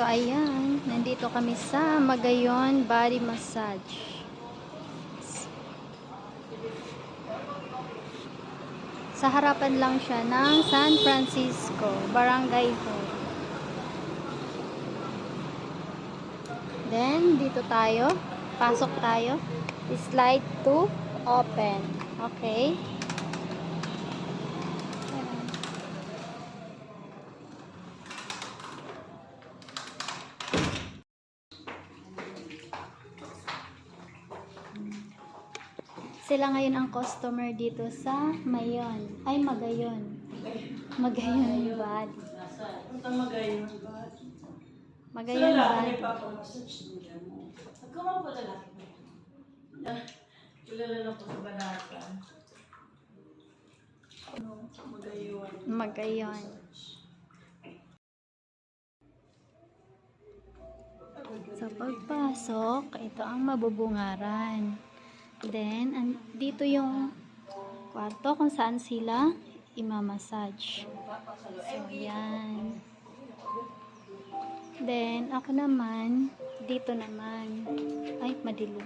So, ayan. Nandito kami sa Magayon Body Massage. Sa harapan lang siya ng San Francisco, Barangay Hall. Then, dito tayo. Pasok tayo. Slide to open. Okay. Sila ngayon ang customer dito sa Magayon Body. Magayon Body. Magayon Body. Kilala na po sa Banata. Magayon. Sa pagpasok, ito ang mabubungaran. Then, dito yung kwarto kung saan sila imamassage. So, yan. Then, ako naman, dito naman. Ay, madilim.